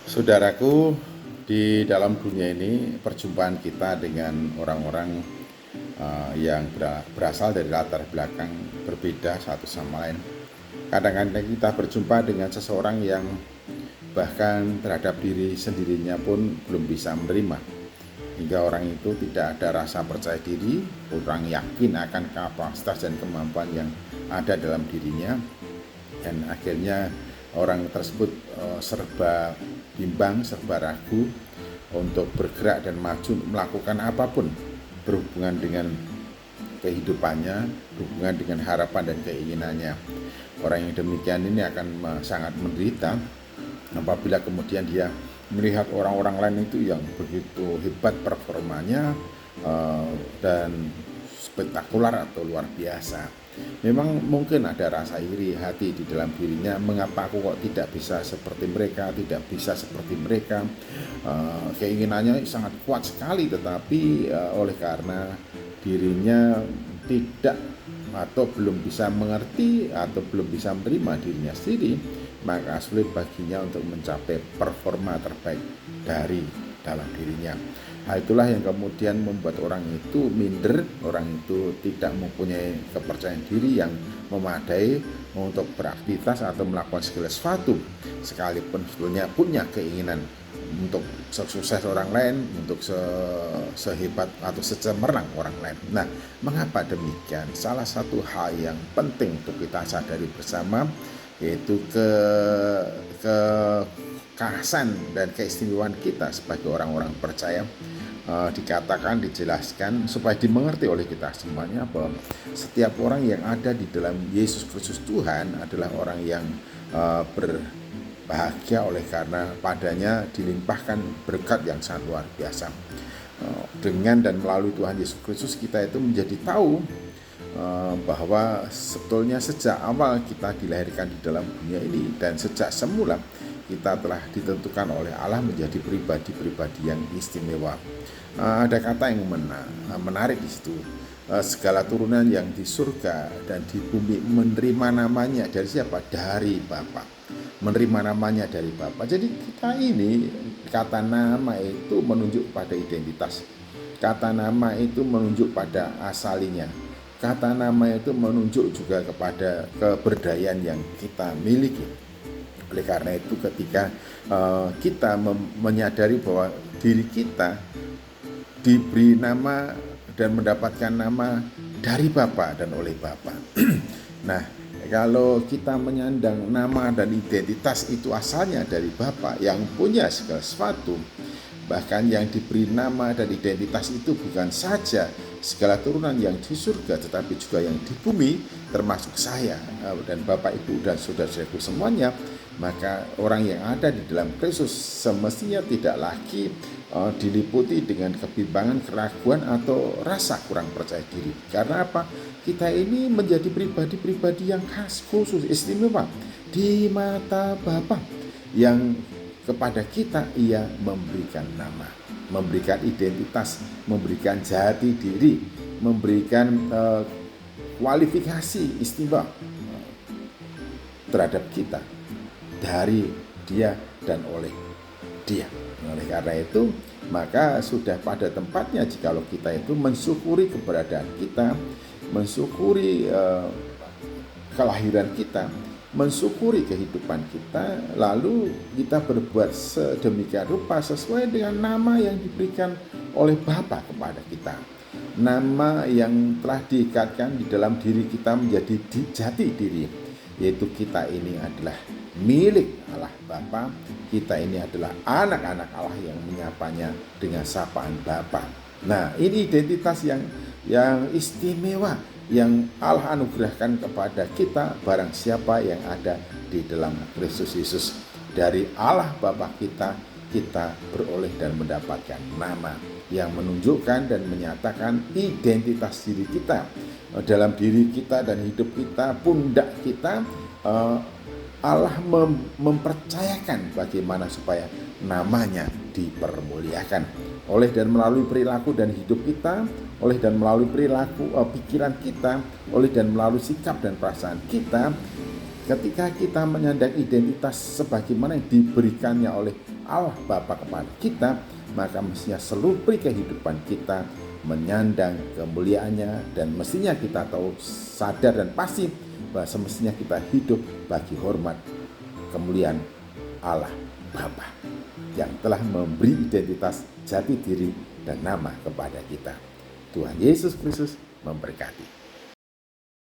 Saudaraku, di dalam dunia ini perjumpaan kita dengan orang-orang yang berasal dari latar belakang berbeda satu sama lain. Kadang-kadang kita berjumpa dengan seseorang yang bahkan terhadap diri sendirinya pun belum bisa menerima. Hingga orang itu tidak ada rasa percaya diri, kurang yakin akan kapasitas dan kemampuan yang ada dalam dirinya, dan akhirnya orang tersebut serba bimbang, serba ragu untuk bergerak dan maju melakukan apapun berhubungan dengan kehidupannya, berhubungan dengan harapan dan keinginannya. Orang yang demikian ini akan sangat menderita apabila kemudian dia melihat orang-orang lain itu yang begitu hebat performanya dan spektakuler atau luar biasa. Memang mungkin ada rasa iri hati di dalam dirinya, mengapa aku kok tidak bisa seperti mereka, tidak bisa seperti mereka. Keinginannya sangat kuat sekali, tetapi oleh karena dirinya tidak atau belum bisa mengerti atau belum bisa menerima dirinya sendiri, maka sulit baginya untuk mencapai performa terbaik dari dalam dirinya. Hal itulah yang kemudian membuat orang itu minder, orang itu tidak mempunyai kepercayaan diri yang memadai untuk beraktivitas atau melakukan segala sesuatu, sekalipun sebetulnya punya keinginan untuk sukses orang lain, untuk sehebat atau secemerlang orang lain. Nah, mengapa demikian? Salah satu hal yang penting untuk kita sadari bersama yaitu kekhasan dan keistimewaan kita sebagai orang-orang percaya. Dikatakan, dijelaskan supaya dimengerti oleh kita semuanya bahwa setiap orang yang ada di dalam Yesus Kristus Tuhan adalah orang yang berbahagia oleh karena padanya dilimpahkan berkat yang sangat luar biasa. Dengan dan melalui Tuhan Yesus Kristus kita itu menjadi tahu bahwa sebetulnya sejak awal kita dilahirkan di dalam dunia ini dan sejak semula kita telah ditentukan oleh Allah menjadi pribadi-pribadi yang istimewa. Ada kata yang menarik di situ. Segala turunan yang di surga dan di bumi menerima namanya dari siapa? Dari Bapa. Menerima namanya dari Bapa. Jadi kita ini, kata nama itu menunjuk pada identitas. Kata nama itu menunjuk pada asalinya. Kata nama itu menunjuk juga kepada keberdayaan yang kita miliki. Oleh karena itu ketika kita menyadari bahwa diri kita diberi nama dan mendapatkan nama dari Bapa dan oleh Bapa. Nah, kalau kita menyandang nama dan identitas itu asalnya dari Bapa yang punya segala sesuatu, bahkan yang diberi nama dan identitas itu bukan saja segala turunan yang di surga, tetapi juga yang di bumi, termasuk saya dan Bapak Ibu dan saudara-saudaraku semuanya, maka orang yang ada di dalam Kristus semestinya tidak lagi diliputi dengan kebimbangan, keraguan atau rasa kurang percaya diri. Karena apa? Kita ini menjadi pribadi-pribadi yang khas, khusus, istimewa di mata Bapa yang kepada kita ia memberikan nama, memberikan identitas, memberikan jati diri, memberikan kualifikasi istimewa terhadap kita dari Dia dan oleh Dia. Oleh karena itu, maka sudah pada tempatnya jikalau kita itu mensyukuri keberadaan kita, mensyukuri kelahiran kita, mensyukuri kehidupan kita, lalu kita berbuat sedemikian rupa sesuai dengan nama yang diberikan oleh Bapa kepada kita. Nama yang telah diikatkan di dalam diri kita menjadi jati diri, yaitu kita ini adalah milik Allah Bapa, kita ini adalah anak-anak Allah yang menyapanya dengan sapaan Bapa. Nah, ini identitas yang istimewa yang Allah anugerahkan kepada kita barang siapa yang ada di dalam Kristus Yesus. Dari Allah Bapa kita beroleh dan mendapatkan nama yang menunjukkan dan menyatakan identitas diri kita. Dalam diri kita dan hidup kita, pundak kita, Allah mempercayakan bagaimana supaya namanya dipermuliakan oleh dan melalui perilaku dan hidup kita, oleh dan melalui perilaku pikiran kita, oleh dan melalui sikap dan perasaan kita. Ketika kita menyandang identitas sebagaimana yang diberikannya oleh Allah Bapa kepada kita, maka mestinya seluruh kehidupan kita menyandang kemuliaannya, dan mestinya kita tahu, sadar dan pasti bahwa semestinya kita hidup bagi hormat kemuliaan Allah Bapa yang telah memberi identitas, jati diri, dan nama kepada kita. Tuhan Yesus Kristus memberkati.